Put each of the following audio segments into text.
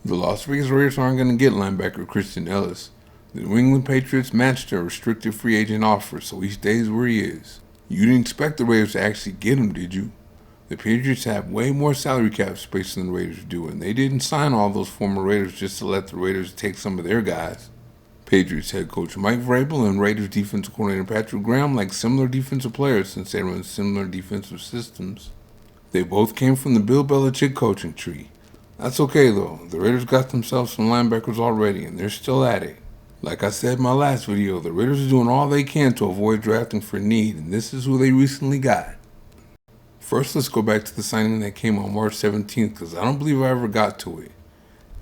The Las Vegas Raiders aren't going to get linebacker Christian Ellis. The New England Patriots matched their restricted free agent offer, so he stays where he is. You didn't expect the Raiders to actually get him, did you? The Patriots have way more salary cap space than the Raiders do, and they didn't sign all those former Raiders just to let the Raiders take some of their guys. Patriots head coach Mike Vrabel and Raiders defensive coordinator Patrick Graham like similar defensive players since they run similar defensive systems. They both came from the Bill Belichick coaching tree. That's okay though, the Raiders got themselves some linebackers already and they're still at it. Like I said in my last video, the Raiders are doing all they can to avoid drafting for need, and this is who they recently got. First, let's go back to the signing that came on March 17th because I don't believe I ever got to it.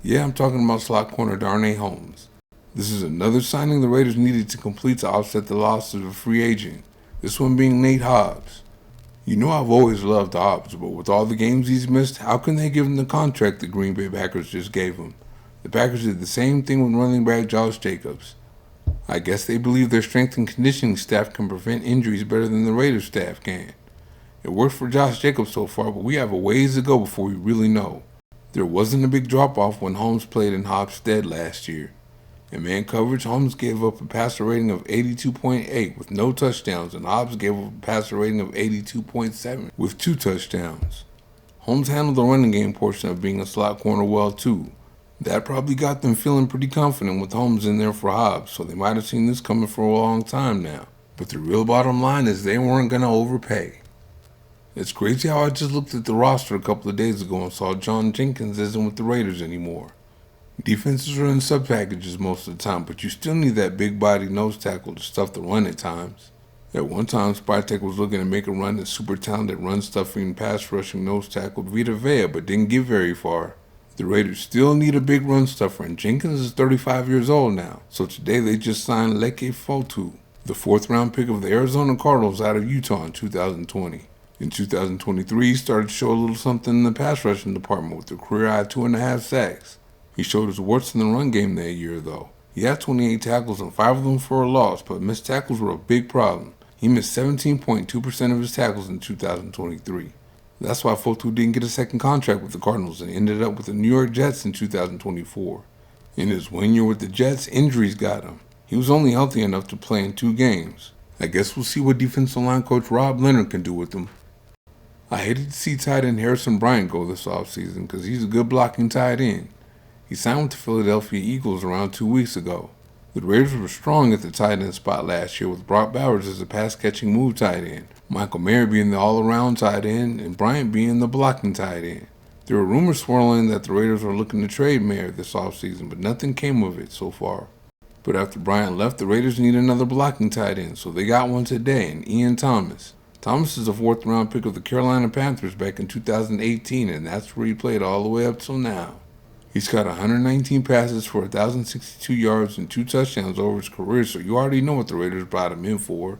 Yeah, I'm talking about slot corner Darnay Holmes. This is another signing the Raiders needed to complete to offset the loss of a free agent, this one being Nate Hobbs. You know I've always loved Hobbs, but with all the games he's missed, how can they give him the contract the Green Bay Packers just gave him? The Packers did the same thing with running back Josh Jacobs. I guess they believe their strength and conditioning staff can prevent injuries better than the Raiders staff can. It worked for Josh Jacobs so far, but we have a ways to go before we really know. There wasn't a big drop-off when Holmes played in Hobbs' stead last year. In man coverage, Holmes gave up a passer rating of 82.8 with no touchdowns, and Hobbs gave up a passer rating of 82.7 with 2 touchdowns. Holmes handled the running game portion of being a slot corner well too. That probably got them feeling pretty confident with Holmes in there for Hobbs, so they might have seen this coming for a long time now. But the real bottom line is they weren't going to overpay. It's crazy how I just looked at the roster a couple of days ago and saw John Jenkins isn't with the Raiders anymore. Defenses are in sub-packages most of the time, but you still need that big-body nose tackle to stuff the run at times. At one time, Spytek was looking to make a run at super talented run-stuffing pass-rushing nose tackle Vita Vea, but didn't get very far. The Raiders still need a big run-stuffer, and Jenkins is 35 years old now, so today they just signed Leke Fotu, the 4th-round pick of the Arizona Cardinals out of Utah in 2020. In 2023, he started to show a little something in the pass-rushing department with a career-high 2.5 sacks. He showed his warts in the run game that year, though. He had 28 tackles and 5 of them for a loss, but missed tackles were a big problem. He missed 17.2% of his tackles in 2023. That's why Fotu didn't get a second contract with the Cardinals and ended up with the New York Jets in 2024. In his 1 year with the Jets, injuries got him. He was only healthy enough to play in 2 games. I guess we'll see what defensive line coach Rob Leonard can do with him. I hated to see tight end Harrison Bryant go this offseason because he's a good blocking tight end. He signed with the Philadelphia Eagles around 2 weeks ago. The Raiders were strong at the tight end spot last year with Brock Bowers as a pass-catching move tight end, Michael Mayer being the all-around tight end, and Bryant being the blocking tight end. There were rumors swirling that the Raiders were looking to trade Mayer this offseason, but nothing came of it so far. But after Bryant left, the Raiders need another blocking tight end, so they got one today in Ian Thomas. Thomas is a 4th-round pick of the Carolina Panthers back in 2018, and that's where he played all the way up till now. He's got 119 passes for 1,062 yards and 2 touchdowns over his career, so you already know what the Raiders brought him in for.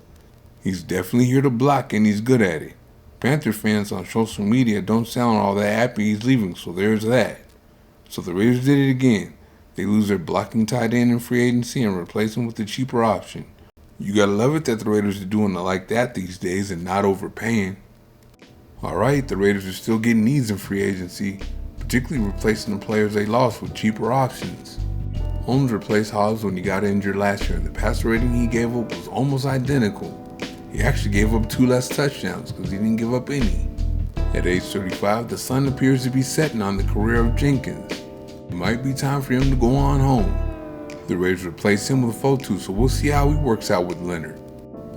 He's definitely here to block, and he's good at it. Panther fans on social media don't sound all that happy he's leaving, so there's that. So the Raiders did it again. They lose their blocking tight end in free agency and replace him with a cheaper option. You gotta love it that the Raiders are doing it like that these days and not overpaying. Alright, the Raiders are still getting needs in free agency, particularly replacing the players they lost with cheaper options. Holmes replaced Hobbs when he got injured last year, and the passer rating he gave up was almost identical. He actually gave up 2 less touchdowns because he didn't give up any. At age 35, the sun appears to be setting on the career of Jenkins. It might be time for him to go on home. The Raiders replaced him with Fotu, so we'll see how he works out with Leonard.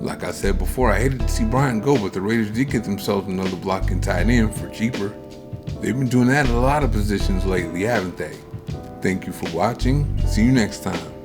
Like I said before, I hated to see Bryant go, but the Raiders did get themselves another blocking tight end for cheaper. They've been doing that at a lot of positions lately, haven't they? Thank you for watching. See you next time.